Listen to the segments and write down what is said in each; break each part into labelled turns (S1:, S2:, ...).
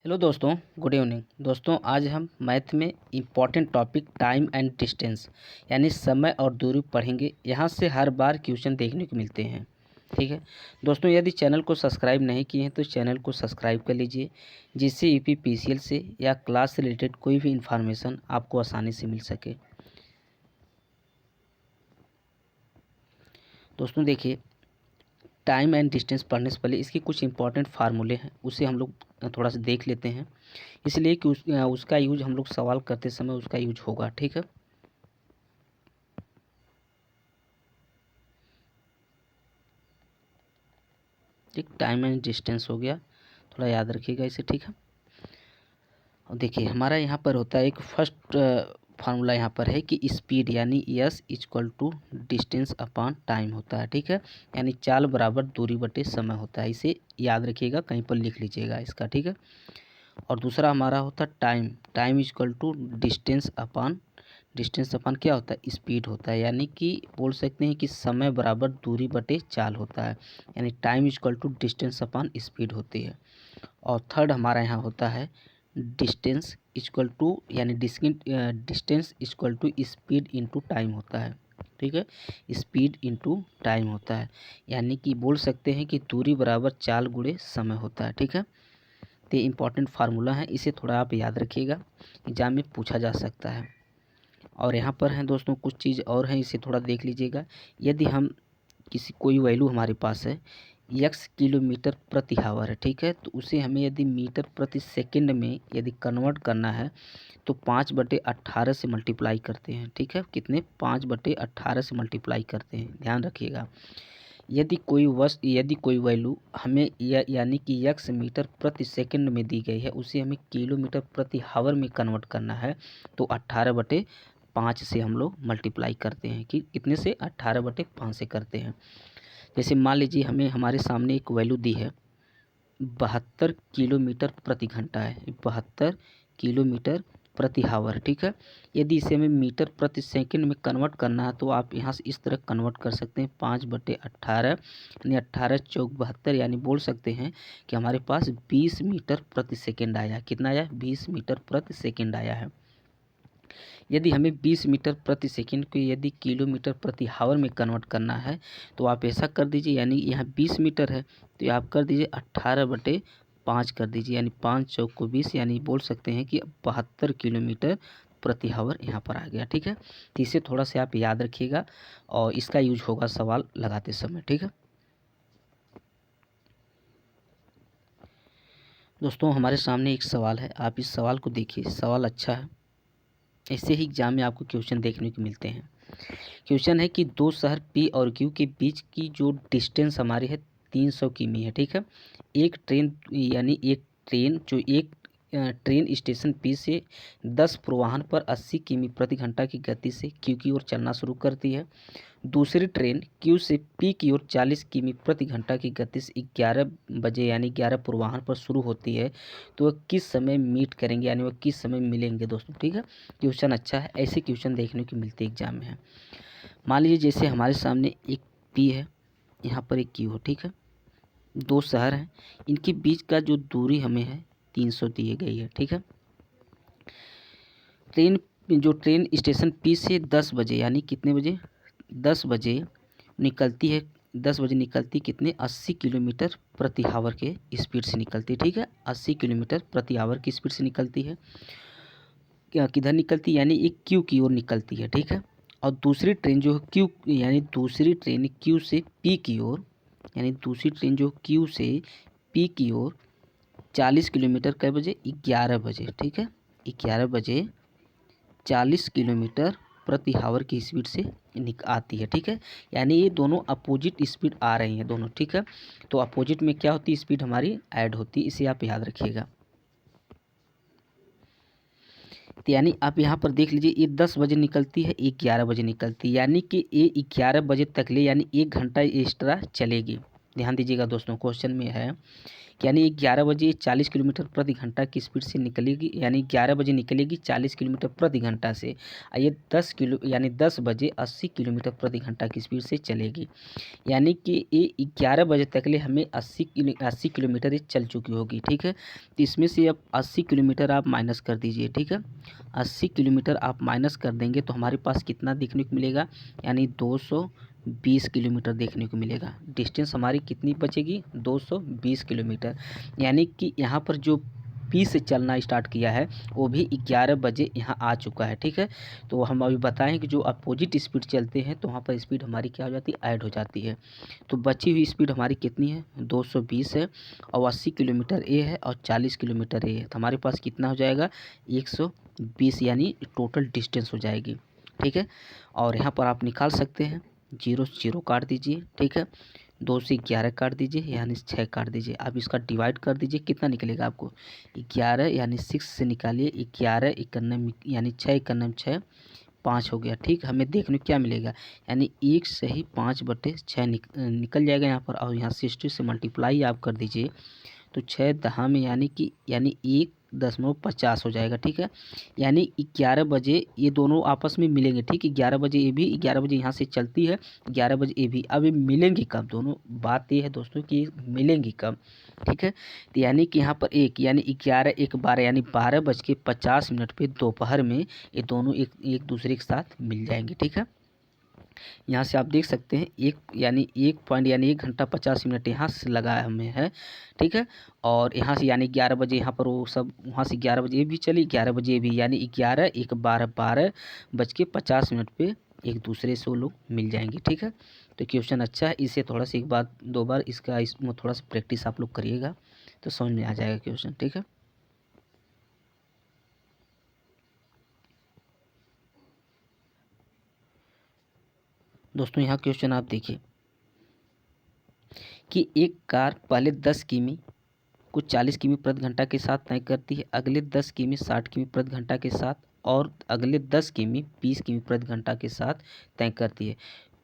S1: Hello दोस्तों, good evening. दोस्तों, आज हम मैथ में important topic time and distance यानी समय और दूरी पढ़ेंगे। यहाँ से हर बार क्वेश्चन देखने को मिलते हैं। ठीक है दोस्तों, यदि चैनल को सब्सक्राइब नहीं किए हैं तो चैनल को सब्सक्राइब कर लीजिए, जिससे यूपीपीसीएल से या क्लास से रिलेटेड कोई भी इंफॉर्मेशन आपको आसानी से मिल सके। दोस्तों देखिए, टाइम एंड डिस्टेंस पढ़ने से पहले इसके कुछ इंपॉर्टेंट फार्मूले हैं, उसे हम लोग थोड़ा सा देख लेते हैं, इसलिए कि उसका यूज हम लोग सवाल करते समय उसका यूज होगा। ठीक है, ठीक, टाइम एंड डिस्टेंस हो गया, थोड़ा याद रखिएगा इसे। ठीक है, और देखिए हमारा यहाँ पर होता है एक फर्स्ट फार्मूला यहाँ पर है कि स्पीड यानी s equal to distance upon time होता है। ठीक है, यानी चाल बराबर दूरी बटे समय होता है, इसे याद रखिएगा, कहीं पर लिख लीजिएगा इसका। ठीक है, और दूसरा हमारा होता है time, time equal to distance upon क्या होता है, स्पीड होता है, यानी कि बोल सकते हैं कि समय बराबर दूरी बटे चाल होता है, यानी time equal to distance upon speed होती है। और थर्ड हमारा यहाँ होता है डिस्टेंस इक्वल टू यानी distance equal to speed into time होता है। ठीक है, स्पीड इंटू टाइम होता है, यानी कि बोल सकते हैं कि दूरी बराबर चाल गुणे समय होता है। ठीक है, तो इम्पॉर्टेंट फार्मूला है, इसे थोड़ा आप याद रखिएगा, एग्जाम में पूछा जा सकता है। और यहाँ पर हैं दोस्तों कुछ चीज़ और हैं, इसे थोड़ा देख लीजिएगा। यदि हम कोई वैल्यू हमारे पास है x किलोमीटर प्रति हावर है, ठीक है, तो उसे हमें यदि मीटर प्रति सेकंड में यदि कन्वर्ट करना है तो 5/18 से मल्टीप्लाई करते हैं। ठीक है, कितने, 5/18 से मल्टीप्लाई करते हैं, ध्यान रखिएगा। यदि कोई वैल्यू हमें यानी कि x मीटर प्रति सेकंड में दी गई है, उसे हमें किलोमीटर प्रति हावर में कन्वर्ट करना है तो 18/5 से हम लोग मल्टीप्लाई करते हैं, कि कितने से, 18/5 से करते हैं। जैसे मान लीजिए हमें हमारे सामने एक वैल्यू दी है 72 किलोमीटर प्रति घंटा है, 72 किलोमीटर प्रति हावर। ठीक है, यदि इसे हमें मीटर प्रति सेकंड में कन्वर्ट करना है तो आप यहाँ से इस तरह कन्वर्ट कर सकते हैं, 5/18 यानी 18 चौक 72, यानी बोल सकते हैं कि हमारे पास 20 मीटर प्रति सेकंड आया। कितना आया, 20 मीटर प्रति सेकंड आया है। यदि हमें 20 मीटर प्रति सेकंड को यदि किलोमीटर प्रति हावर में कन्वर्ट करना है तो आप ऐसा कर दीजिए, यानी यहाँ 20 मीटर है तो आप कर दीजिए 18/5 कर दीजिए, यानी 5 चौक को 20, यानी बोल सकते हैं कि 72 किलोमीटर प्रति हावर यहाँ पर आ गया। ठीक है, तो इसे थोड़ा सा आप याद रखिएगा और इसका यूज होगा सवाल लगाते समय। ठीक है दोस्तों, हमारे सामने एक सवाल है, आप इस सवाल को देखिए, सवाल अच्छा है, ऐसे ही एग्जाम में आपको क्वेश्चन देखने को मिलते हैं। क्वेश्चन है कि दो शहर पी और क्यू के बीच की जो डिस्टेंस हमारी है 300 किमी है। ठीक है, एक ट्रेन यानी एक ट्रेन जो एक ट्रेन स्टेशन पी से 10 पूर्वाह्न पर 80 किमी प्रति घंटा की गति से क्यू की ओर चलना शुरू करती है। दूसरी ट्रेन क्यू से पी की ओर 40 किमी प्रति घंटा की गति से 11 बजे यानी 11 पूर्वाह्न पर शुरू होती है, तो वह किस समय मीट करेंगे, यानी वह किस समय मिलेंगे। दोस्तों ठीक है, क्वेश्चन अच्छा है, ऐसे क्वेश्चन देखने को मिलते एग्जाम में है। मान लीजिए जैसे हमारे सामने एक पी है, यहाँ पर एक क्यू है। ठीक है, दो शहर हैं, इनके बीच का जो दूरी हमें है 300 दी गई है। ठीक है, ट्रेन स्टेशन पी से 10 बजे यानी कितने बजे, 10 बजे निकलती है, 10 बजे निकलती कितने, 80 किलोमीटर प्रति हावर के स्पीड से निकलती है। ठीक है, 80 किलोमीटर प्रति हावर की स्पीड से निकलती है। किधर निकलती है, यानी एक क्यू की ओर निकलती है। ठीक है, और दूसरी ट्रेन जो क्यू यानी दूसरी ट्रेन क्यू से पी की ओर, यानी दूसरी ट्रेन जो क्यू से पी की ओर 40 किलोमीटर कै बजे, 11 बजे। ठीक है, 11 बजे 40 किलोमीटर प्रति हावर की स्पीड से आती है। ठीक है, यानी ये दोनों अपोजिट स्पीड आ रही हैं दोनों। ठीक है, तो अपोजिट में क्या होती है, स्पीड हमारी ऐड होती है, इसे आप याद रखिएगा। तो यानी आप यहाँ पर देख लीजिए, ये 10 बजे निकलती है, ये 11 बजे निकलती है, यानी कि ये 11 बजे तक ले यानी 1 घंटा एक्स्ट्रा चलेगी। ध्यान दीजिएगा दोस्तों, क्वेश्चन में है यानी 11 बजे 40 किलोमीटर प्रति घंटा की स्पीड से निकलेगी, यानी 11 बजे निकलेगी 40 किलोमीटर प्रति घंटा से। ये 10 बजे 80 किलोमीटर प्रति घंटा की स्पीड से चलेगी, यानी कि ये 11 बजे तक ले हमें 80 किलोमीटर ये चल चुकी होगी। ठीक है, तो इसमें से अब 80 किलोमीटर आप माइनस कर दीजिए। ठीक है, 80 किलोमीटर आप माइनस कर देंगे तो हमारे पास कितना देखने को मिलेगा, यानी 220 किलोमीटर देखने को मिलेगा। डिस्टेंस हमारी कितनी बचेगी, 220 किलोमीटर। यानी कि यहाँ पर जो पी से चलना स्टार्ट किया है वो भी 11 बजे यहाँ आ चुका है। ठीक है, तो हम अभी बताएं कि जो अपोजिट स्पीड चलते हैं तो वहाँ पर स्पीड हमारी क्या हो जाती है, ऐड हो जाती है। तो बची हुई स्पीड हमारी कितनी है, 220 है, और 80 किलोमीटर ए है और 40 किलोमीटर ए है, तो हमारे पास कितना हो जाएगा, 120 यानी टोटल डिस्टेंस हो जाएगी। ठीक है, और यहाँ पर आप निकाल सकते हैं, 0 से 0 काट दीजिए। ठीक है, 2 से 11 काट दीजिए, यानी 6 काट दीजिए। अब इसका डिवाइड कर दीजिए, कितना निकलेगा आपको, 11 यानी 6 से निकालिए, 11 इक्यानवे यानी 6 इक्यानवे 6 5 हो गया। ठीक, हमें देखने को क्या मिलेगा, यानी 1 से ही 5/6 निकल जाएगा यहाँ पर, और यहाँ 60 से मल्टीप्लाई आप कर दीजिए तो 6 दहा में यानी कि 1.50 हो जाएगा। ठीक है, यानी 11 बजे ये दोनों आपस में मिलेंगे। ठीक है, 11 बजे ये भी, 11 बजे यहाँ से चलती है, 11 बजे ये भी। अब ये मिलेंगी कब दोनों, बात ये है दोस्तों कि मिलेंगी कब। ठीक है, तो यानी कि यहाँ पर यानी 11 1 12 यानी 12:50 पे दोपहर में ये दोनों एक दूसरे के साथ मिल जाएंगे। ठीक है, यहाँ से आप देख सकते हैं यानी 1 पॉइंट यानी 1 घंटा 50 मिनट यहाँ से लगा हमें है। ठीक है, और यहाँ से यानी 11 बजे यहाँ पर वो सब, वहाँ से 11 बजे भी चली, 11 बजे भी, यानी 11 1 12 12:50 पे एक दूसरे से वो लोग मिल जाएंगे। ठीक है, तो क्वेश्चन अच्छा है, इसे थोड़ा सा एक बार 2 बार इसमें थोड़ा सा प्रैक्टिस आप लोग करिएगा तो समझ में आ जाएगा क्वेश्चन। ठीक है, दोस्तों यहाँ क्वेश्चन आप देखिए कि एक कार पहले 10 किमी को 40 किमी प्रति घंटा के साथ तय करती है, अगले 10 किमी 60 किमी प्रति घंटा के साथ, और अगले 10 किमी 20 किमी प्रति घंटा के साथ तय करती है,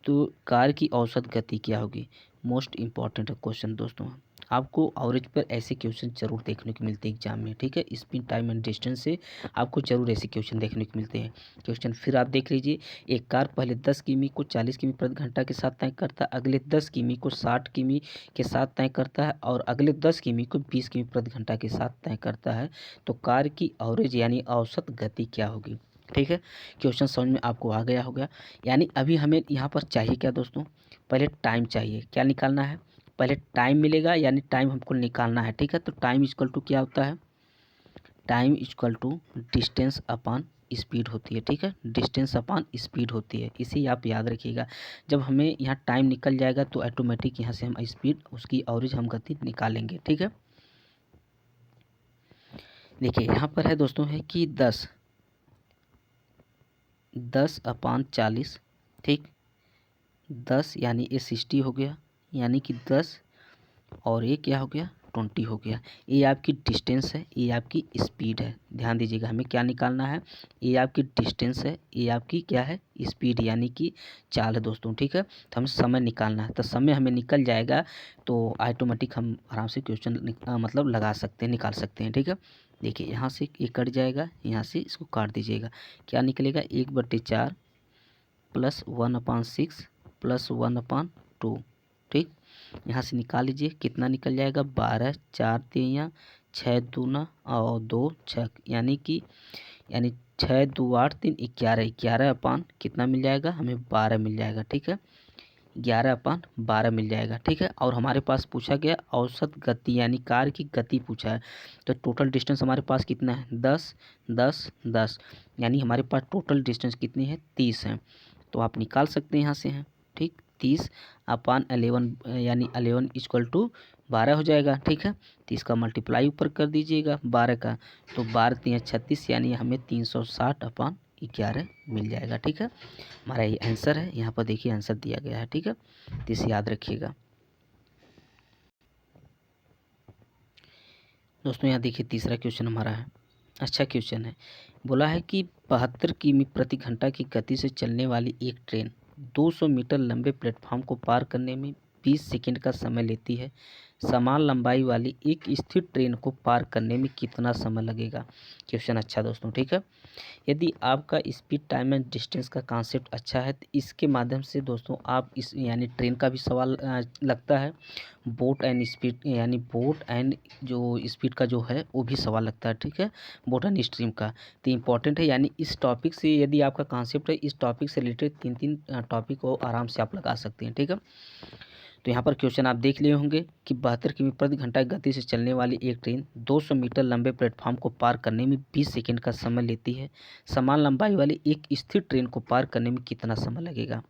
S1: तो कार की औसत गति क्या होगी। मोस्ट इम्पॉर्टेंट क्वेश्चन दोस्तों, आपको एवरेज पर ऐसे क्वेश्चन जरूर देखने को मिलते हैं एग्जाम में। ठीक है, स्पीड टाइम एंड डिस्टेंस से आपको जरूर ऐसे क्वेश्चन देखने को मिलते हैं। क्वेश्चन फिर आप देख लीजिए, एक कार पहले 10 किमी को 40 किमी प्रति घंटा के साथ तय करता है, अगले 10 किमी को 60 किमी के साथ तय करता है, और अगले 10 किमी को 20 किमी प्रति घंटा के साथ तय करता है, तो कार की एवरेज यानी औसत गति क्या होगी। ठीक है, क्वेश्चन समझ में आपको आ गया होगा। यानी अभी हमें यहाँ पर चाहिए क्या दोस्तों, पहले टाइम चाहिए, क्या निकालना है, पहले टाइम मिलेगा, यानी टाइम हमको निकालना है। ठीक है, तो टाइम इक्वल टू क्या होता है, time equal to distance upon speed होती है। ठीक है, डिस्टेंस अपॉन स्पीड होती है, इसे आप याद रखिएगा। जब हमें यहाँ टाइम निकल जाएगा तो ऑटोमेटिक यहाँ से हम स्पीड उसकी एवरेज हम गति निकालेंगे। ठीक है, देखिए यहाँ पर है दोस्तों है कि 10/40। ठीक, 10 यानी ये 60 हो गया, यानी कि 10 और ये क्या हो गया, 20 हो गया। ये आपकी डिस्टेंस है, ये आपकी स्पीड है। ध्यान दीजिएगा, हमें क्या निकालना है, ये आपकी डिस्टेंस है, ये आपकी क्या है, स्पीड यानी कि चाल है दोस्तों। ठीक है, तो हमें समय निकालना है, तो समय हमें निकल जाएगा तो ऑटोमेटिक हम आराम से क्वेश्चन मतलब लगा सकते हैं, निकाल सकते हैं। ठीक है, देखिए यहाँ से ये कट जाएगा, यहाँ से इसको काट दीजिएगा, क्या निकलेगा, 1/4 + 1/6 + 1/2। ठीक, यहाँ से निकाल लीजिए, कितना निकल जाएगा, 12 4 3 6 दूना और 2 6, यानी 6 2 8 3 11, 11 कितना मिल जाएगा हमें, 12 मिल जाएगा। ठीक है, 11/12 मिल जाएगा। ठीक है, और हमारे पास पूछा गया औसत गति यानी कार की गति पूछा है, तो टोटल डिस्टेंस हमारे पास कितना है, 10 10 10, यानी हमारे पास टोटल डिस्टेंस कितनी है, 30 है, तो आप निकाल सकते हैं यहाँ से हैं। ठीक, 30/11 यानी 11 = 12 हो जाएगा। ठीक है, 30 का मल्टीप्लाई ऊपर कर दीजिएगा 12 का, तो 12 3 36, यानी हमें 360/11 मिल जाएगा। ठीक है, हमारा ये आंसर है, यहाँ पर देखिए आंसर दिया गया है। ठीक है, तो इसे याद रखिएगा दोस्तों। यहाँ देखिए तीसरा क्वेश्चन हमारा है, अच्छा क्वेश्चन है। बोला है कि 72 किमी प्रति घंटा की गति से चलने वाली एक ट्रेन 200 मीटर लंबे प्लेटफॉर्म को पार करने में 20 सेकंड का समय लेती है। समान लंबाई वाली एक स्थिर ट्रेन को पार करने में कितना समय लगेगा। क्वेश्चन अच्छा दोस्तों, ठीक है। यदि आपका स्पीड टाइम एंड डिस्टेंस का कॉन्सेप्ट अच्छा है तो इसके माध्यम से दोस्तों आप इस यानी ट्रेन का भी सवाल लगता है, बोट एंड स्पीड यानी बोट एंड जो स्पीड का जो है वो भी सवाल लगता है, ठीक है, बोट एंड स्ट्रीम का। तो इम्पॉर्टेंट है, यानी इस टॉपिक से यदि आपका कॉन्सेप्ट है, इस टॉपिक से रिलेटेड 3 टॉपिक को आराम से आप लगा सकते हैं, ठीक है। तो यहाँ पर क्वेश्चन आप देख लिए होंगे कि 72 किमी प्रति घंटा की गति से चलने वाली एक ट्रेन 200 मीटर लंबे प्लेटफॉर्म को पार करने में 20 सेकंड का समय लेती है। समान लंबाई वाली एक स्थिर ट्रेन को पार करने में कितना समय लगेगा।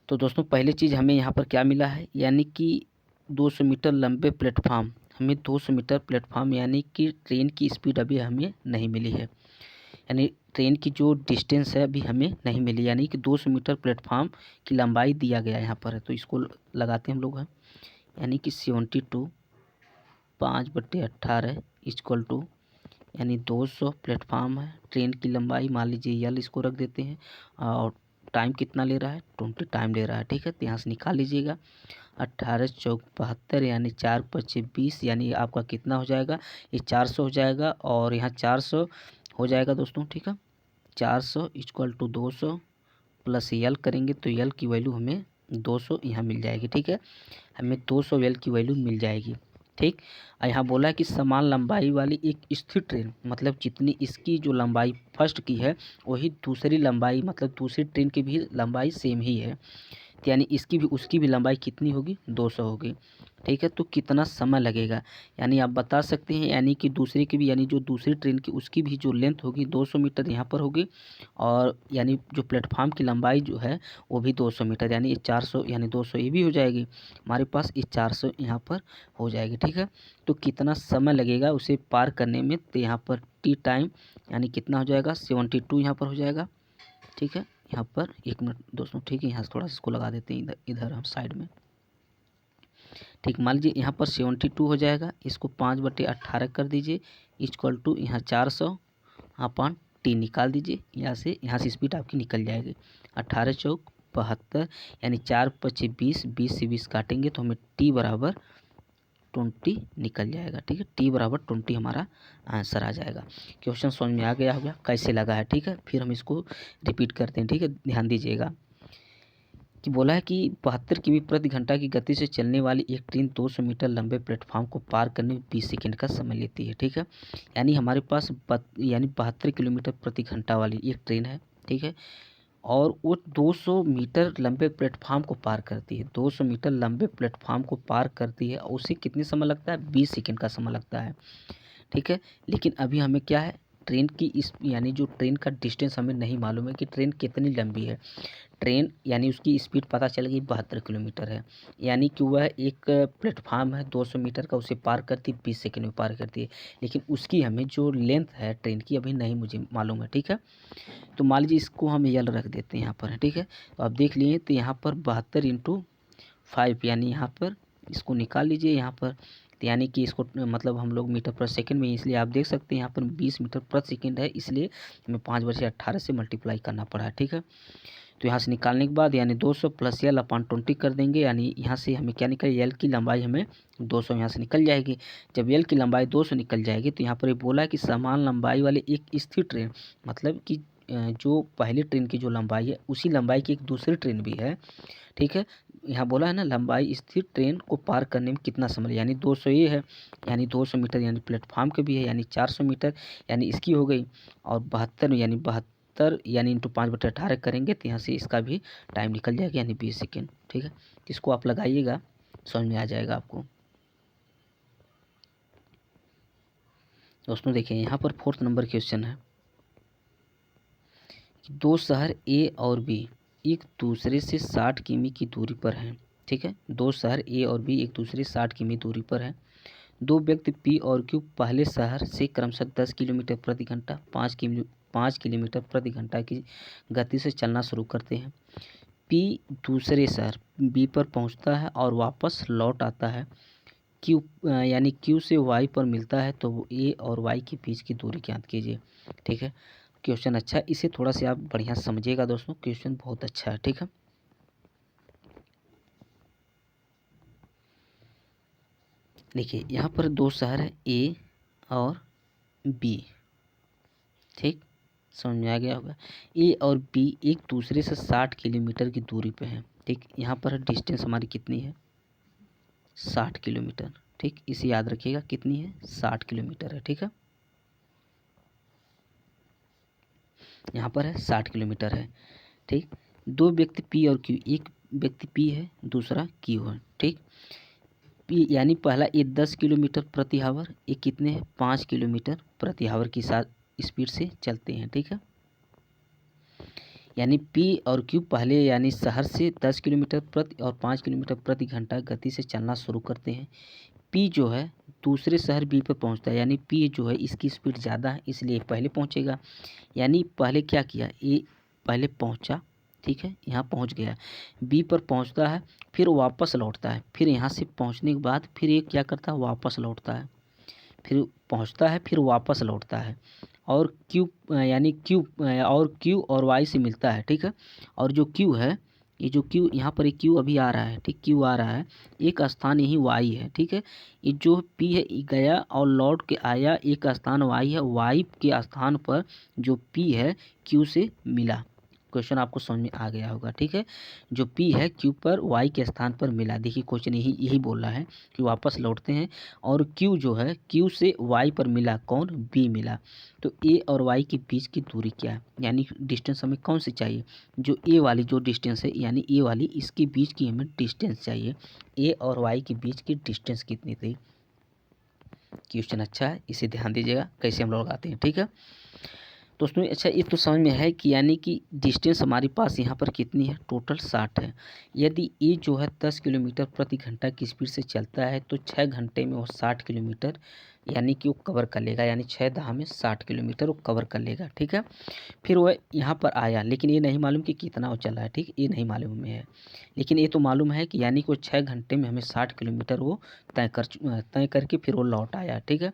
S1: तो दोस्तों पहली चीज़ हमें यहाँ पर क्या मिला है, यानी कि 200 मीटर लंबे प्लेटफॉर्म, हमें 200 मीटर प्लेटफॉर्म यानी कि ट्रेन की स्पीड अभी हमें नहीं मिली है, यानी ट्रेन की जो डिस्टेंस है अभी हमें नहीं मिली, यानी कि 200 मीटर प्लेटफॉर्म की लंबाई दिया गया यहाँ पर है। तो इसको लगाते हैं हम लोग हैं, यानी कि 72 5/18 इक्वल टू, यानी 200 प्लेटफॉर्म है, ट्रेन की लंबाई मान लीजिए यल इसको रख देते हैं, और टाइम कितना ले रहा है 20 टाइम ले रहा है, ठीक है। तो यहाँ से निकाल लीजिएगा 18 चौक 72 यानी 4×5 = 20, यानी आपका कितना हो जाएगा, ये 400 हो जाएगा और यहाँ 400 हो जाएगा दोस्तों, ठीक है। 400 इक्वल टू 200 प्लस यल करेंगे तो यल की वैल्यू हमें 200 यहाँ मिल जाएगी, ठीक है, हमें 200 यल की वैल्यू मिल जाएगी, ठीक। यहाँ बोला है कि समान लंबाई वाली एक स्थिर ट्रेन, मतलब जितनी इसकी जो लंबाई फर्स्ट की है वही दूसरी लंबाई, मतलब दूसरी ट्रेन की भी लंबाई सेम ही है, यानी इसकी भी उसकी भी लंबाई कितनी होगी 200 होगी, ठीक है। तो कितना समय लगेगा, यानी आप बता सकते हैं, यानी कि दूसरे की भी, यानी जो दूसरी ट्रेन की उसकी भी जो लेंथ होगी 200 मीटर यहाँ पर होगी, और यानी जो प्लेटफॉर्म की लंबाई जो है वो भी 200 मीटर, यानी ये 400, यानी 200 ये भी हो जाएगी हमारे पास, ये 400 यहाँ पर हो जाएगी, ठीक है। तो कितना समय लगेगा उसे पार करने में, तो यहाँ पर टी टाइम यानी कितना हो जाएगा 72 यहाँ पर हो जाएगा, ठीक है। यहाँ पर 1 मिनट दोस्तों, ठीक है, यहाँ से थोड़ा सा इसको लगा देते हैं इधर इधर हम साइड में, ठीक। मान लीजिए यहाँ पर 72 हो जाएगा, इसको 5/18 कर दीजिए इक्वल टू यहाँ 400 अपॉन टी निकाल दीजिए, यहाँ से स्पीड आपकी निकल जाएगी 18 चौक 72, यानी 4×5 = 20, 20 से 20 काटेंगे तो हमें टी बराबर 20 निकल जाएगा, ठीक है। टी बराबर 20 हमारा आंसर आ जाएगा। क्वेश्चन समझ में आ गया होगा कैसे लगा है, ठीक है। फिर हम इसको रिपीट करते हैं, ठीक है, ध्यान दीजिएगा कि बोला है कि 72 किमी प्रति घंटा की गति से चलने वाली एक ट्रेन 200 मीटर लंबे प्लेटफॉर्म को पार करने में 20 सेकंड का समय लेती है, ठीक है। यानी हमारे पास यानी 72 किलोमीटर प्रति घंटा वाली एक ट्रेन है, ठीक है, और वो 200 मीटर लंबे प्लेटफॉर्म को पार करती है, 200 मीटर लंबे प्लेटफॉर्म को पार करती है, और उसे कितने समय लगता है 20 सेकंड का समय लगता है, ठीक है। लेकिन अभी हमें क्या है, ट्रेन की इस यानी जो ट्रेन का डिस्टेंस हमें नहीं मालूम है कि ट्रेन कितनी लंबी है, ट्रेन यानी उसकी स्पीड पता चल गई 72 किलोमीटर है, यानी कि वह एक प्लेटफार्म है 200 मीटर का, उसे पार करती 20 सेकंड में पार करती है, लेकिन उसकी हमें जो लेंथ है ट्रेन की अभी नहीं मुझे मालूम है, ठीक है। तो मान लीजिए इसको हम यल रख देते हैं यहाँ पर, ठीक है। तो आप देख लिए तो यहाँ पर 72 × 5 यानी यहाँ पर इसको निकाल लीजिए यहाँ पर, तो यानी कि इसको मतलब हम लोग मीटर पर सेकंड में, इसलिए आप देख सकते हैं यहाँ पर 20 मीटर प्रति सेकंड है, इसलिए हमें 5/18 से मल्टीप्लाई करना पड़ा है, ठीक है। तो यहाँ से निकालने के बाद यानी 200 प्लस यल अपॉन 20 कर देंगे, यानी यहाँ से हमें क्या निकल, यल की लंबाई हमें 200 यहाँ से निकल जाएगी। जब यल की लंबाई 200 निकल जाएगी तो यहाँ पर ये बोला है कि समान लंबाई वाली एक स्थिर ट्रेन, मतलब कि जो पहली ट्रेन की जो लंबाई है उसी लंबाई की एक दूसरी ट्रेन भी है, ठीक है। यहाँ बोला है ना लंबाई स्थिर ट्रेन को पार करने में कितना समय, यानी 200 ये है, यानी 200 मीटर यानी प्लेटफॉर्म के भी है, यानी 400 मीटर यानी इसकी हो गई, और 72 यानी 72 यानी इंटू 5/18 करेंगे तो यहाँ से इसका भी टाइम निकल जाएगा, यानी 20 सेकेंड, ठीक है। इसको आप लगाइएगा, समझ में आ जाएगा आपको। दोस्तों देखिए यहाँ पर 4th नंबर क्वेश्चन है कि 2 शहर ए और बी एक दूसरे से 60 किमी की दूरी पर हैं, ठीक है। 2 शहर ए और बी एक दूसरे से 60 किमी दूरी पर हैं। 2 व्यक्ति पी और क्यू पहले शहर से क्रमशः 10 किलोमीटर प्रति घंटा 5 किलोमीटर प्रति घंटा की गति से चलना शुरू करते हैं। पी दूसरे शहर बी पर पहुंचता है और वापस लौट आता है। क्यू यानी क्यू से वाई पर मिलता है, तो ए और वाई के बीच की दूरी ज्ञात कीजिए, ठीक है। क्वेश्चन अच्छा है, इसे थोड़ा सा आप बढ़िया समझिएगा दोस्तों, क्वेश्चन बहुत अच्छा है, ठीक है। देखिए यहाँ पर दो शहर है ए और बी, ठीक, समझ में आ गया होगा। ए और बी एक दूसरे से 60 किलोमीटर की दूरी पे हैं, ठीक। यहाँ पर डिस्टेंस हमारी कितनी है, 60 किलोमीटर, ठीक। इसे याद रखिएगा, कितनी है, 60 किलोमीटर है, ठीक है। यहाँ पर है 60 किलोमीटर है, ठीक। दो व्यक्ति पी और क्यू, एक व्यक्ति पी है, दूसरा क्यू है, ठीक। पी यानी पहला ये 10 किलोमीटर प्रति आवर, ये कितने हैं, 5 किलोमीटर प्रति आवर की साथ स्पीड से चलते हैं, ठीक है। यानी पी और क्यू पहले यानी शहर से 10 किलोमीटर प्रति और 5 किलोमीटर प्रति घंटा गति से चलना शुरू करते हैं। पी जो है दूसरे शहर बी पर पहुंचता है, यानी पी जो है इसकी स्पीड ज़्यादा है इसलिए पहले पहुंचेगा। यानी पहले क्या किया, ए पहले पहुंचा, ठीक है, यहाँ पहुंच गया, बी पर पहुंचता है, फिर वापस लौटता है, फिर यहाँ से पहुंचने के बाद फिर ये क्या करता है, वापस लौटता है, फिर पहुंचता है, फिर वापस लौटता है। और क्यू यानी क्यू और वाई से मिलता है, ठीक है। और जो क्यू है, ये जो क्यू यहाँ पर एक क्यू अभी आ रहा है, ठीक, क्यू आ रहा है, एक स्थान यही वाई है, ठीक है। ये जो पी है ये गया और लौट के आया, एक स्थान वाई है, वाई के स्थान पर जो पी है क्यू से मिला। क्वेश्चन आपको समझ में आ गया होगा, ठीक है। जो पी है क्यू पर वाई के स्थान पर मिला। देखिए क्वेश्चन यही बोल रहा है कि वापस लौटते हैं और क्यू जो है क्यू से वाई पर मिला, कौन, बी मिला। तो ए और वाई के बीच की दूरी क्या है, यानी डिस्टेंस हमें कौन सी चाहिए, जो ए वाली जो डिस्टेंस है यानी ए वाली, इसके बीच की हमें डिस्टेंस चाहिए। ए और वाई के बीच की डिस्टेंस कितनी थी। क्वेश्चन अच्छा है, इसे ध्यान दीजिएगा कैसे हम लोग आते हैं, ठीक है दोस्तों। अच्छा ये तो समझ में है कि यानी कि डिस्टेंस हमारे पास यहाँ पर कितनी है, टोटल 60 है। यदि ए जो है 10 किलोमीटर प्रति घंटा की स्पीड से चलता है तो 6 घंटे में वो 60 किलोमीटर यानी कि वो कवर कर लेगा, यानी 6 दहा में 60 किलोमीटर वो कवर कर लेगा, ठीक है। फिर वह यहाँ पर आया, लेकिन ये नहीं मालूम कि कितना वो चला है, ठीक, ये नहीं मालूम हमें है। लेकिन ये तो मालूम है कि यानी कि वो 6 घंटे में हमें 60 किलोमीटर वो तय करके फिर वो लौट आया, ठीक है।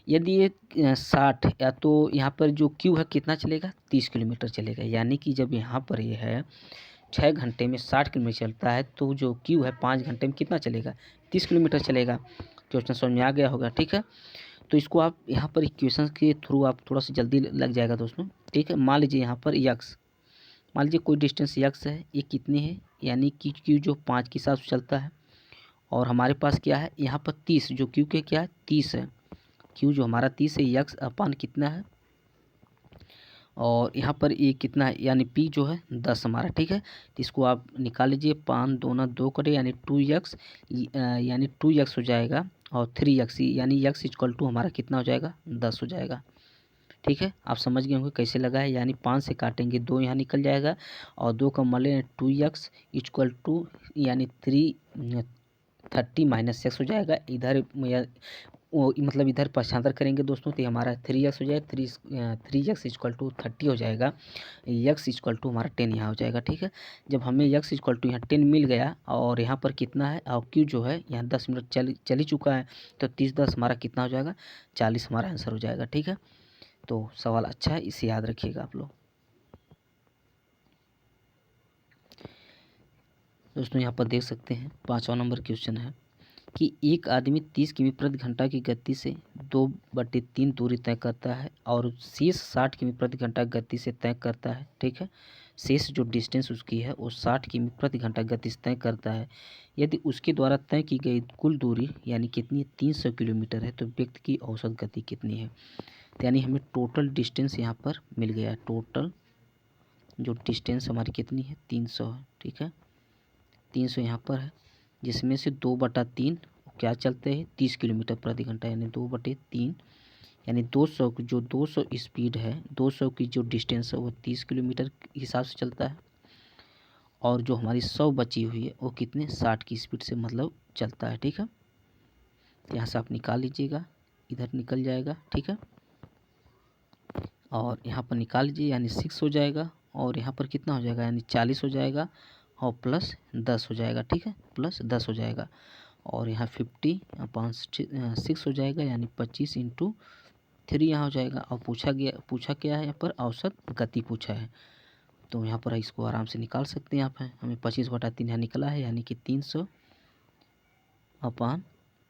S1: यदि ये 60 या तो यहाँ पर जो क्यू है कितना चलेगा, 30 किलोमीटर चलेगा। यानी कि जब यहाँ पर ये है 6 घंटे में 60 किलोमीटर चलता है तो जो क्यू है 5 घंटे में कितना चलेगा, 30 किलोमीटर चलेगा। क्वेश्चन समझ में आ गया होगा, ठीक है। तो इसको आप यहाँ पर इक्वेशन के थ्रू आप थोड़ा सा जल्दी लग जाएगा दोस्तों, ठीक है। मान लीजिए यहाँ पर यक्स, मान लीजिए कोई डिस्टेंस यक्स है, ये कितनी है, यानी कि क्यू जो 5 के हिसाब से चलता है और हमारे पास क्या है यहाँ पर 30, जो क्यू के क्या है 30 है, क्यू जो हमारा 30 है, यक्स अपान कितना है और यहाँ पर ये कितना है, यानी पी जो है 10 हमारा, ठीक है। तो इसको आप निकाल लीजिए, 5 दूना 2 कटे यानी 2x, यानी 2x हो जाएगा और 3x यानी x इक्वल टू हमारा कितना हो जाएगा, 10 हो जाएगा, ठीक है। आप समझ गए होंगे कैसे लगा है, यानी 5 से काटेंगे 2 यहाँ निकल जाएगा और 2 का मले 2x इक्वल टू यानी 30 माइनस एक्स हो जाएगा। इधर वो मतलब इधर पक्षांतर करेंगे दोस्तों तो हमारा 3x हो जाएगा, 3x इक्वल टू 30 हो जाएगा, x इक्वल टू हमारा 10 यहाँ हो जाएगा, ठीक है। जब हमें x इक्वल टू यहाँ 10 मिल गया और यहाँ पर कितना है और q जो है यहाँ 10 मिनट चल ही चुका है तो 30 10 हमारा कितना हो जाएगा, 40 हमारा आंसर हो जाएगा, ठीक है। तो सवाल अच्छा है, इसे याद रखिएगा आप लोग। दोस्तों यहाँ पर देख सकते हैं 5वां नंबर क्वेश्चन है कि एक आदमी 30 किमी प्रति घंटा की गति से 2/3 दूरी तय करता है और शेष 60 किमी प्रति घंटा गति से तय करता है, ठीक है। शेष जो डिस्टेंस उसकी है वो 60 किमी प्रति घंटा गति से तय करता है। यदि उसके द्वारा तय की गई कुल दूरी यानी कितनी 300 किलोमीटर है तो व्यक्ति की औसत गति कितनी है। तो यानी हमें टोटल डिस्टेंस यहाँ पर मिल गया है, टोटल जो डिस्टेंस हमारी कितनी है 300 है, ठीक है। 300 यहाँ पर है जिसमें से 2/3 क्या चलते हैं 30 किलोमीटर प्रति घंटा, यानी 2/3 यानी 200 जो 200 स्पीड है, 200 की जो डिस्टेंस है वो 30 किलोमीटर के हिसाब से चलता है और जो हमारी 100 बची हुई है वो कितने 60 की स्पीड से मतलब चलता है, ठीक है। यहाँ से आप निकाल लीजिएगा, इधर निकल जाएगा, ठीक है। और यहाँ पर निकाल लीजिए यानी 6 हो जाएगा और यहाँ पर कितना हो जाएगा यानी 40 हो जाएगा और प्लस 10 हो जाएगा, ठीक है, प्लस 10 हो जाएगा और यहाँ 50/6 हो जाएगा यानी 25 × 3 यहाँ हो जाएगा। और पूछा क्या है यहाँ पर औसत गति पूछा है तो यहाँ पर इसको आराम से निकाल सकते हैं आप। हमें 25/3 यहाँ निकला है यानी कि 300/60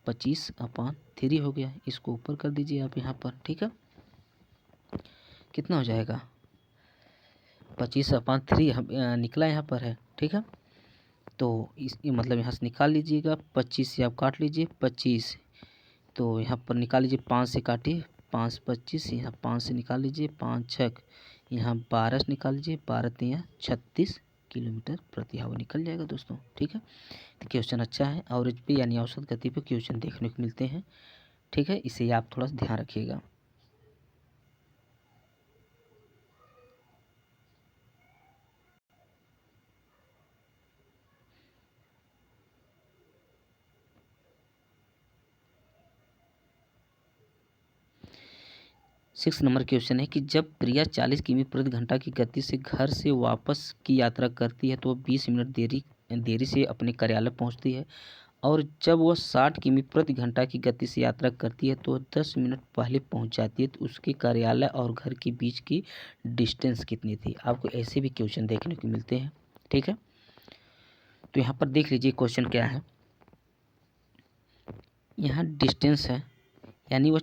S1: 25/3 हो गया। इसको ऊपर कर दीजिए आप यहाँ पर, ठीक है। कितना हो जाएगा 25/3 निकला यहाँ पर है, ठीक है। तो इस मतलब यहाँ से निकाल लीजिएगा, 25 से आप काट लीजिए 25, तो यहाँ पर निकाल लीजिए 5 से काटिए 5 25, यहाँ 5 से निकाल लीजिए 5 6, यहाँ 12 से निकाल लीजिए 12 3 36 किलोमीटर प्रति आवर निकल जाएगा दोस्तों, ठीक है। तो क्वेश्चन अच्छा है, एवरेज पे यानी औसत गति पे क्वेश्चन देखने को मिलते हैं, ठीक है। इसे आप थोड़ा सा ध्यान रखिएगा। सिक्स नंबर क्वेश्चन है कि जब प्रिया 40 किमी प्रति घंटा की गति से घर से वापस की यात्रा करती है तो 20 मिनट देरी से अपने कार्यालय पहुंचती है, और जब वह 60 किमी प्रति घंटा की गति से यात्रा करती है तो 10 मिनट पहले पहुंच जाती है, तो उसके कार्यालय और घर के बीच की डिस्टेंस कितनी थी। आपको ऐसे भी क्वेश्चन देखने को मिलते हैं, ठीक है। तो यहाँ पर देख लीजिए क्वेश्चन क्या है। यहाँ डिस्टेंस है, यानी वह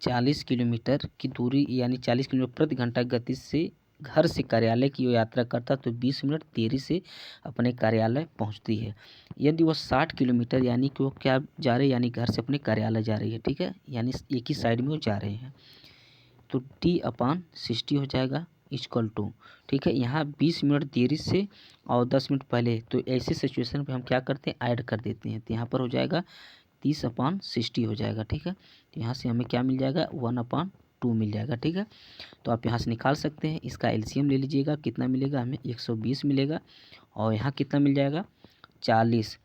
S1: 40 किलोमीटर की दूरी यानी 40 किलोमीटर प्रति घंटा गति से घर से कार्यालय की यात्रा करता तो 20 मिनट देरी से अपने कार्यालय पहुंचती है। यदि वह 60 किलोमीटर यानी कि वो क्या जा रहे हैं, यानी घर से अपने कार्यालय जा रही है, ठीक है, यानी एक ही साइड में वो जा रहे हैं, तो T/60 हो जाएगा इक्वल टू, ठीक है। यहाँ 20 मिनट देरी से और 10 मिनट पहले, तो ऐसी सिचुएशन पे हम क्या करते हैं, ऐड कर देते हैं, तो यहाँ पर हो जाएगा 30/60 हो जाएगा, ठीक है। तो यहाँ से हमें क्या मिल जाएगा 1/2 मिल जाएगा, ठीक है। तो आप यहाँ से निकाल सकते हैं, इसका एलसीएम ले लीजिएगा, कितना मिलेगा हमें 120 मिलेगा, और यहाँ कितना मिल जाएगा 40,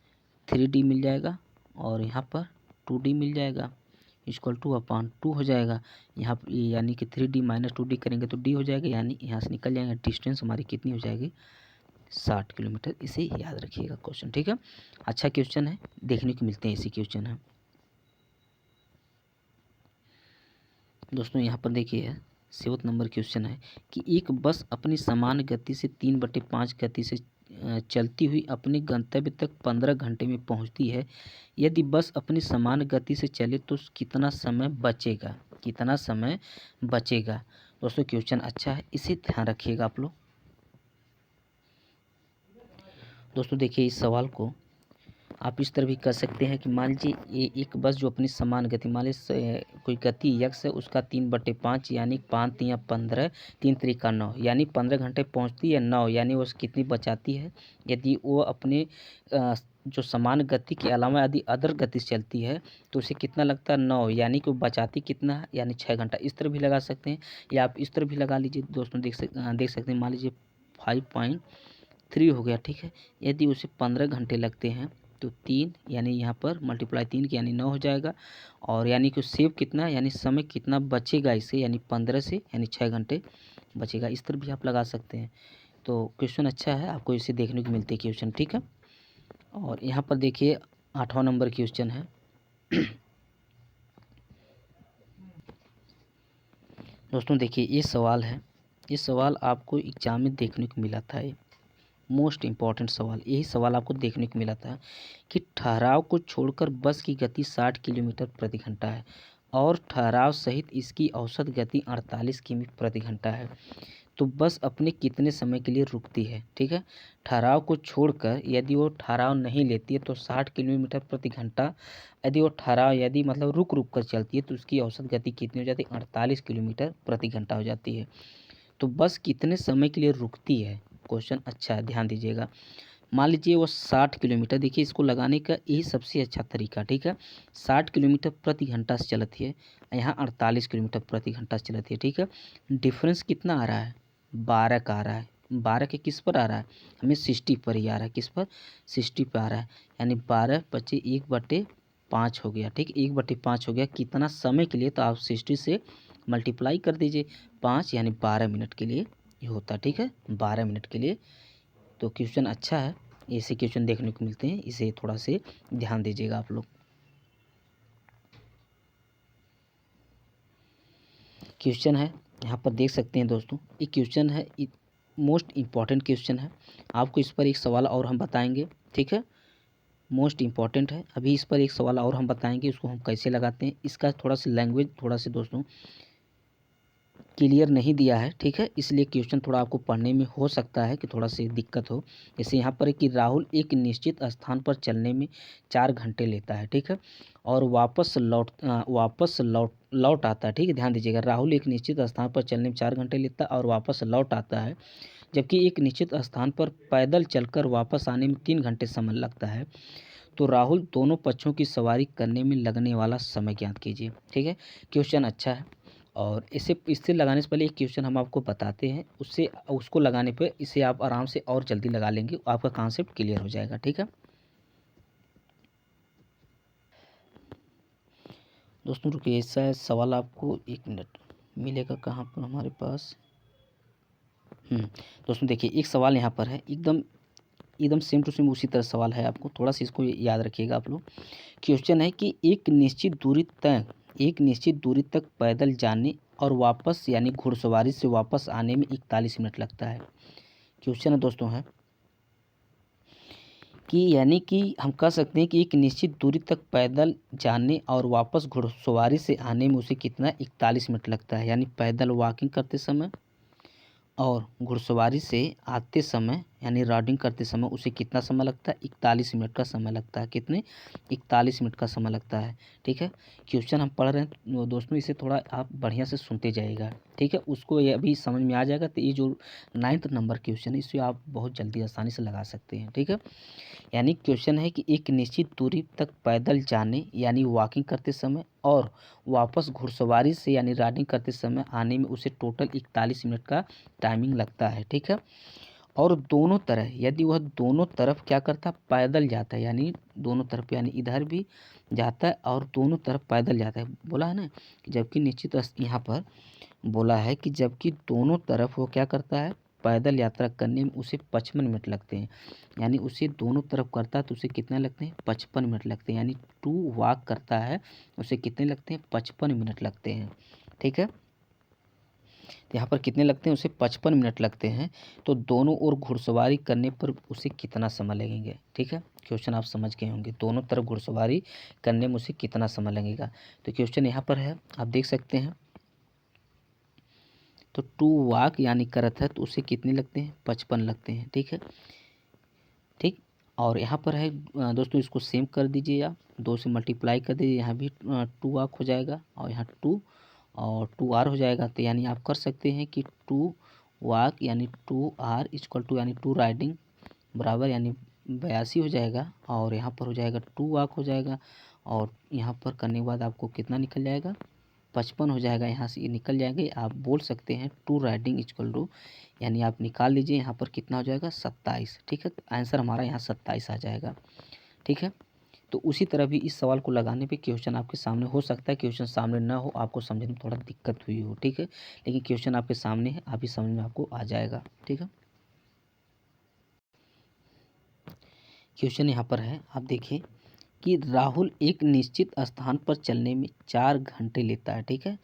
S1: 3D मिल जाएगा, और यहाँ पर 2D मिल जाएगा, इक्वल टू 2 हो जाएगा। यहाँ यानी कि 3D माइनस 2D करेंगे तो D हो जाएगा, यानी यहाँ से निकल जाएगा डिस्टेंस हमारी कितनी हो जाएगी 60 किलोमीटर। इसे याद रखिएगा क्वेश्चन, ठीक है। अच्छा क्वेश्चन है, देखने को मिलते हैं ऐसे क्वेश्चन है दोस्तों। यहाँ पर देखिए 7 नंबर क्वेश्चन है कि एक बस अपनी समान गति से 3/5 गति से चलती हुई अपने गंतव्य तक 15 घंटे में पहुँचती है। यदि बस अपनी समान गति से चले तो कितना समय बचेगा। दोस्तों क्वेश्चन अच्छा है, इसे ध्यान रखिएगा आप लोग। दोस्तों देखिए इस सवाल को आप इस तरह भी कर सकते हैं कि मान लीजिए ये एक बस जो अपनी समान गति, मान लीजिए कोई गति यक्स है, उसका 3/5 यानी 5 3 15, 3 3 9, यानी 15 घंटे पहुंचती है 9, यानी वो कितनी बचाती है। यदि वो अपने जो समान गति के अलावा यदि अदर गति से चलती है तो उसे कितना लगता है 9, यानी कि वो बचाती कितना है, यानी 6 घंटा। इस तरह भी लगा सकते हैं, या आप इस तरह भी लगा लीजिए दोस्तों, देख सकते हैं मान लीजिए 5.3 हो गया, ठीक है। यदि उसे 15 घंटे लगते हैं तो 3 यानी यहाँ पर मल्टीप्लाई 3 की यानी 9 हो जाएगा, और यानी कि सेव कितना यानी समय कितना बचेगा इसे, यानी 15 से यानी 6 घंटे बचेगा। इस तरह भी आप लगा सकते हैं। तो क्वेश्चन अच्छा है, आपको इसे देखने को मिलते हैं क्वेश्चन, ठीक है। और यहाँ पर देखिए 8वां नंबर क्वेश्चन है दोस्तों। देखिए ये सवाल है, ये सवाल आपको एग्जाम में देखने को मिला था, मोस्ट इम्पॉर्टेंट सवाल, यही सवाल आपको देखने को मिला था कि ठहराव को छोड़कर बस की गति 60 किलोमीटर प्रति घंटा है और ठहराव सहित इसकी औसत गति 48 किमी प्रति घंटा है, तो बस अपने कितने समय के लिए रुकती है, ठीक है। ठहराव को छोड़कर यदि वो ठहराव नहीं लेती है तो 60 किलोमीटर प्रति घंटा, यदि वो ठहराव यदि मतलब रुक कर चलती है तो उसकी औसत गति कितनी हो जाती है 48 किलोमीटर प्रति घंटा हो जाती है। तो बस कितने समय के लिए रुकती है, क्वेश्चन अच्छा है, ध्यान दीजिएगा। मान लीजिए वो 60 किलोमीटर, देखिए इसको लगाने का यही सबसे अच्छा तरीका, ठीक है। 60 किलोमीटर प्रति घंटा से चलती है, यहाँ 48 किलोमीटर प्रति घंटा से चलती है, ठीक है। डिफरेंस कितना आ रहा है 12 का आ रहा है, 12 के किस पर आ रहा है, हमें 60 पर ही आ रहा है, किस पर 60 पर आ रहा है, यानी 12 बचे 1/5 हो गया, ठीक, 1/5 हो गया कितना समय के लिए, तो आप 60 से मल्टीप्लाई कर दीजिए 5 यानी 12 मिनट के लिए ये होता है, ठीक है, 12 मिनट के लिए। तो क्वेश्चन अच्छा है, ऐसे क्वेश्चन देखने को मिलते हैं, इसे थोड़ा से ध्यान दीजिएगा आप लोग। क्वेश्चन है यहाँ पर देख सकते हैं दोस्तों, ये क्वेश्चन है मोस्ट इम्पॉर्टेंट क्वेश्चन है, आपको इस पर एक सवाल और हम बताएंगे, ठीक है। मोस्ट इम्पॉर्टेंट है। अभी इस पर एक सवाल और हम बताएंगे, उसको हम कैसे लगाते हैं। इसका थोड़ा सा लैंग्वेज थोड़ा सा दोस्तों क्लियर नहीं दिया है, ठीक है, इसलिए क्वेश्चन थोड़ा आपको पढ़ने में हो सकता है कि थोड़ा सी दिक्कत हो। जैसे यहाँ पर है कि राहुल एक निश्चित स्थान पर चलने में 4 घंटे लेता है, ठीक है, और वापस लौट आता है, ठीक है। ध्यान दीजिएगा, राहुल एक निश्चित स्थान पर चलने में 4 घंटे लेता है और वापस लौट आता है, जबकि एक निश्चित स्थान पर पैदल चलकर वापस आने में 3 घंटे समय लगता है। तो राहुल दोनों पक्षों की सवारी करने में लगने वाला समय ज्ञात कीजिए, ठीक है। क्वेश्चन अच्छा है, और इससे लगाने से पहले एक क्वेश्चन हम आपको बताते हैं, उससे उसको लगाने पे इसे आप आराम से और जल्दी लगा लेंगे, आपका कॉन्सेप्ट क्लियर हो जाएगा, ठीक है। दोस्तों रुकिए, ऐसा सवाल आपको 1 मिनट मिलेगा कहाँ पर हमारे पास। दोस्तों देखिए, एक सवाल यहाँ पर है, एकदम एकदम सेम टू सेम उसी तरह सवाल है, आपको थोड़ा सा इसको याद रखिएगा आप लोग। क्वेश्चन है कि एक निश्चित दूरी तक पैदल जाने और वापस यानी घुड़सवारी से वापस आने में 41 मिनट लगता है। क्वेश्चन है दोस्तों है कि यानी कि हम कह सकते हैं कि एक निश्चित दूरी तक पैदल जाने और वापस घुड़सवारी से आने में उसे कितना 41 मिनट लगता है। यानी पैदल वॉकिंग करते समय और घुड़सवारी से आते समय यानी राइडिंग करते समय उसे कितना समय लगता है, 41 मिनट का समय लगता है। कितने, 41 मिनट का समय लगता है, ठीक है। क्वेश्चन हम पढ़ रहे हैं दोस्तों, इसे थोड़ा आप बढ़िया से सुनते जाइएगा, ठीक है। उसको ये अभी समझ में आ जाएगा, तो ये जो 9th नंबर क्वेश्चन है इसे आप बहुत जल्दी आसानी से लगा सकते हैं, ठीक है। यानी क्वेश्चन है कि एक निश्चित दूरी तक पैदल जाने यानी वॉकिंग करते समय और वापस घुड़सवारी से यानी राइडिंग करते समय आने में उसे टोटल 41 मिनट का टाइमिंग लगता है, ठीक है। और दोनों तरह, यदि वह दोनों तरफ क्या करता है, पैदल जाता है, यानी दोनों तरफ यानी इधर भी जाता है और दोनों तरफ पैदल जाता है, बोला है ना। जबकि निश्चित यहाँ पर बोला है कि जबकि दोनों तरफ वो क्या करता है, पैदल यात्रा करने में उसे 55 मिनट लगते हैं। यानी उसे दोनों तरफ करता है तो उसे कितने लगते हैं, 55 मिनट लगते हैं। यानी 2 वॉक करता है उसे कितने लगते हैं, 55 मिनट लगते हैं, ठीक है। तो यहाँ पर कितने लगते हैं, उसे 55 मिनट लगते हैं। तो दोनों ओर घुड़सवारी करने पर उसे कितना समय लगेंगे, ठीक है। क्वेश्चन आप समझ गए होंगे, दोनों तरफ घुड़सवारी करने में उसे कितना समय लगेगा। तो क्वेश्चन यहाँ पर है, आप देख सकते हैं। तो 2 वॉक यानी करत है तो उसे कितने लगते हैं, 55 लगते हैं, ठीक है, ठीक। और यहाँ पर है दोस्तों, इसको सेम कर दीजिए, आप 2 से मल्टीप्लाई कर दीजिए, यहाँ भी 2 वॉक हो जाएगा और यहाँ 2 और 2r हो जाएगा। तो यानी आप कर सकते हैं कि 2 वॉक यानी 2r इक्वल टू यानी 2 राइडिंग बराबर यानी 82 हो जाएगा, और यहाँ पर हो जाएगा 2 वॉक हो जाएगा, और यहाँ पर करने के बाद आपको कितना निकल जाएगा, 55 हो जाएगा। यहाँ से ये निकल जाएंगे, आप बोल सकते हैं 2 राइडिंग इक्वल टू यानी आप निकाल लीजिए यहाँ पर कितना हो जाएगा, 27, ठीक है। तो आंसर हमारा यहाँ 27 आ जाएगा, ठीक है। तो उसी तरह भी इस सवाल को लगाने पे क्वेश्चन आपके सामने हो सकता है, क्वेश्चन सामने ना हो, आपको समझने में थोड़ा दिक्कत हुई हो, ठीक है, लेकिन क्वेश्चन आपके सामने है, आप ही समझ में आपको आ जाएगा, ठीक है। क्वेश्चन यहाँ पर है, आप देखिए कि राहुल एक निश्चित स्थान पर चलने में 4 घंटे लेता है, ठीक है,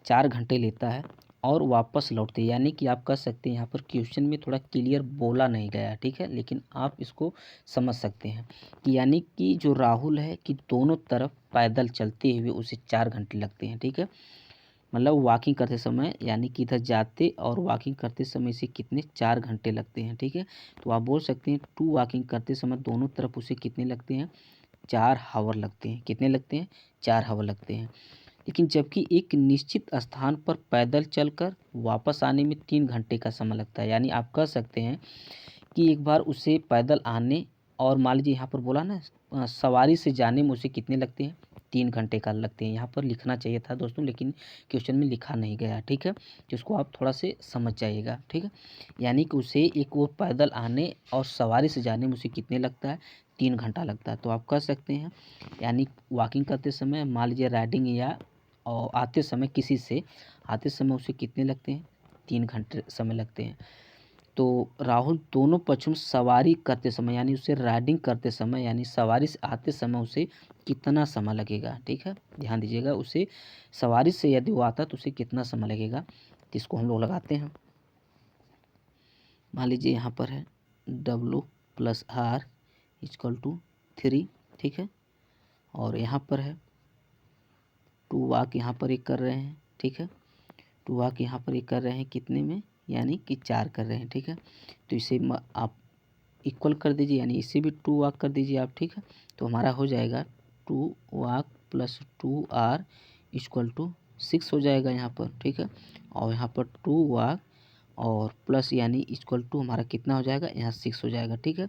S1: 4 घंटे लेता है और वापस लौटते हैं। यानी कि आप कह सकते हैं यहाँ पर क्वेश्चन में थोड़ा क्लियर बोला नहीं गया है, ठीक है, लेकिन आप इसको समझ सकते हैं कि यानी कि जो राहुल है कि दोनों तरफ पैदल चलते हुए उसे 4 घंटे लगते हैं, ठीक है। मतलब वॉकिंग करते समय यानी कि इधर जाते और वॉकिंग करते समय इसे कितने 4 घंटे लगते हैं, ठीक है। तो आप बोल सकते हैं 2 वॉकिंग करते समय दोनों तरफ उसे कितने लगते हैं, 4 हावर लगते हैं। कितने लगते हैं, 4 हावर लगते हैं। लेकिन जबकि एक निश्चित स्थान पर पैदल चलकर वापस आने में 3 घंटे का समय लगता है। यानी आप कह सकते हैं कि एक बार उसे पैदल आने और मान लीजिए यहाँ पर बोला ना सवारी से जाने में उसे कितने लगते हैं, 3 घंटे का लगते हैं। यहाँ पर लिखना चाहिए था दोस्तों, लेकिन क्वेश्चन में लिखा नहीं गया, ठीक है, जिसको आप थोड़ा से समझ जाइएगा, ठीक है। यानी कि उसे एक वो पैदल आने और सवारी से जाने में उसे कितने लगता है, 3 घंटा लगता है। तो आप कह सकते हैं यानी वॉकिंग करते समय मान लीजिए राइडिंग या और आते समय किसी से आते समय उसे कितने लगते हैं, 3 घंटे समय लगते हैं। तो राहुल दोनों पक्षों में सवारी करते समय यानी उसे राइडिंग करते समय यानी सवारी से आते समय उसे कितना समय लगेगा, ठीक है, ध्यान दीजिएगा। उसे सवारी से यदि वो आता तो उसे कितना समय लगेगा, तो इसको हम लोग लगाते हैं। मान लीजिए यहाँ पर है W + R = 3, ठीक है। और यहाँ पर है 2 वाक यहाँ पर एक कर रहे हैं, ठीक है। 2 वाक यहाँ पर एक कर रहे हैं कितने में, यानी कि 4 कर रहे हैं, ठीक है। तो इसे आप इक्वल कर दीजिए, यानी इसे भी 2 वाक कर दीजिए आप, ठीक है। तो हमारा हो जाएगा 2 वाक प्लस 2r इक्वल टू 6 हो जाएगा यहाँ पर, ठीक है। और यहाँ पर 2 वाक और प्लस यानी इक्वल टू हमारा कितना हो जाएगा, यहाँ 6 हो जाएगा, ठीक है।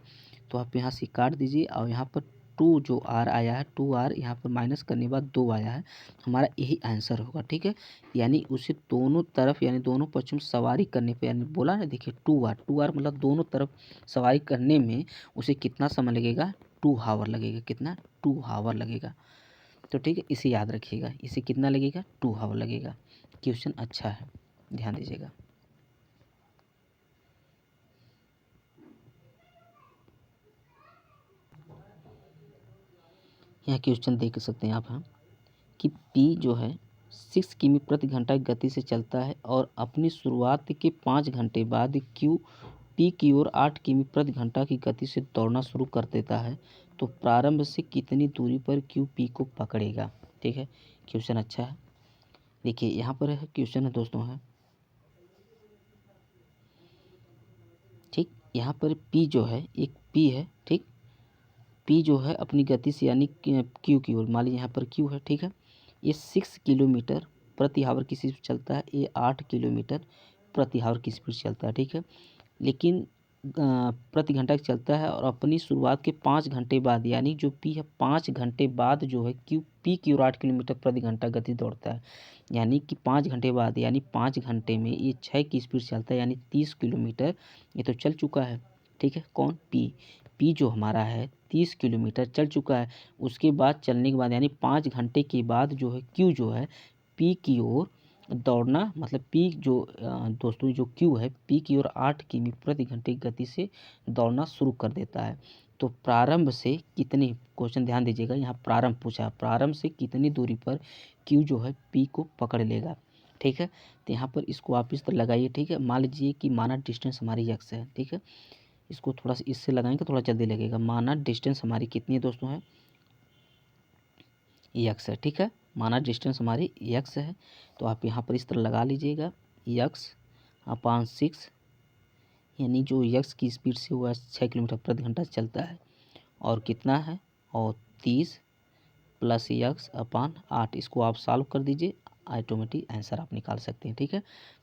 S1: तो आप यहाँ से काट दीजिए और यहाँ पर 2 जो r आया है, 2r यहाँ पर माइनस करने के बाद 2 आया है, हमारा यही आंसर होगा, ठीक है। यानी उसे दोनों तरफ यानी दोनों पक्ष में सवारी करने पे, यानी बोला ना, देखिए 2r मतलब दोनों तरफ सवारी करने में उसे कितना समय लगेगा, 2 हावर लगेगा, कितना 2 हावर लगेगा। तो ठीक है, इसे याद रखिएगा, इसे कितना लगेगा, 2 हावर लगेगा। क्वेश्चन अच्छा है, ध्यान दीजिएगा। यहाँ क्वेश्चन देख सकते हैं आप हैं कि P जो है 6 किमी प्रति घंटा की गति से चलता है और अपनी शुरुआत के 5 घंटे बाद Q P की ओर 8 किमी प्रति घंटा की गति से दौड़ना शुरू कर देता है, तो प्रारंभ से कितनी दूरी पर Q P को पकड़ेगा। ठीक है, क्वेश्चन अच्छा है। देखिए यहाँ पर है क्वेश्चन है दोस्तों है, ठीक। यहाँ पर P जो है एक P है, ठीक। P जो है अपनी गति से यानी Q की ओर, मान लीजिए यहाँ पर Q है, ठीक है। ये 6 किलोमीटर प्रति आवर की स्पीड चलता है, ये 8 किलोमीटर प्रति आवर की स्पीड चलता है, ठीक है। लेकिन प्रति घंटा चलता है और अपनी शुरुआत के 5 घंटे बाद, यानी जो P है 5 घंटे बाद जो है P की ओर 8 किलोमीटर प्रति घंटा गति दौड़ता है, यानी कि 5 घंटे बाद, यानी 5 घंटे में ये 6 की स्पीड चलता है, यानी 30 किलोमीटर ये तो चल चुका है, ठीक है। कौन, P जो हमारा है 30 किलोमीटर चल चुका है। उसके बाद चलने के बाद यानी 5 घंटे के बाद जो है Q जो है P की ओर दौड़ना, मतलब P जो दोस्तों जो Q है P की ओर 8 किमी प्रति घंटे की गति से दौड़ना शुरू कर देता है। तो प्रारंभ से कितनी, क्वेश्चन ध्यान दीजिएगा, यहाँ प्रारंभ पूछा, प्रारंभ से कितनी दूरी पर Q जो है P को पकड़ लेगा, ठीक है। तो यहाँ पर इसको आप इस तरह लगाइए, ठीक है। मान लीजिए कि माना डिस्टेंस हमारी x है, ठीक है। इसको थोड़ा सा इससे लगाएंगे थोड़ा जल्दी लगेगा। माना डिस्टेंस हमारी कितनी है दोस्तों है, x है, ठीक है। माना डिस्टेंस हमारी x है, तो आप यहाँ पर इस तरह लगा लीजिएगा x/6, यानी जो x की स्पीड से हुआ 6 किलोमीटर प्रति घंटा चलता है, और कितना है, और 30 प्लस x/8, इसको आप सॉल्व कर दीजिए, ऑटोमेटिक आंसर आप निकाल सकते हैं, ठीक है।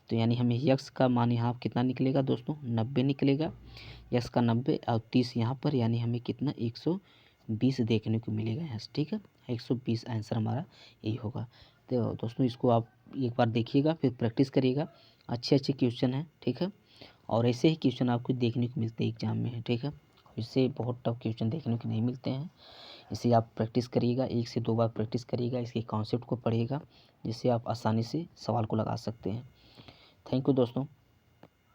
S1: तो यानी हमें x का मान यहाँ कितना निकलेगा दोस्तों, 90 निकलेगा, x का 90 और 30 यहाँ पर, यानी हमें कितना 120 देखने को मिलेगा यहाँ से, ठीक है। 120 आंसर हमारा यही होगा। तो दोस्तों इसको आप एक बार देखिएगा, फिर प्रैक्टिस करिएगा, अच्छे अच्छे क्वेश्चन हैं, ठीक है। और ऐसे ही क्वेश्चन आपको देखने को मिलते हैं एग्जाम में, ठीक है। इससे बहुत टफ क्वेश्चन देखने को नहीं मिलते हैं, इसे आप प्रैक्टिस करिएगा, 1 से 2 बार प्रैक्टिस करिएगा, इसके कॉन्सेप्ट को पढ़िएगा, जिससे आप आसानी से सवाल को लगा सकते हैं। थैंक यू दोस्तों।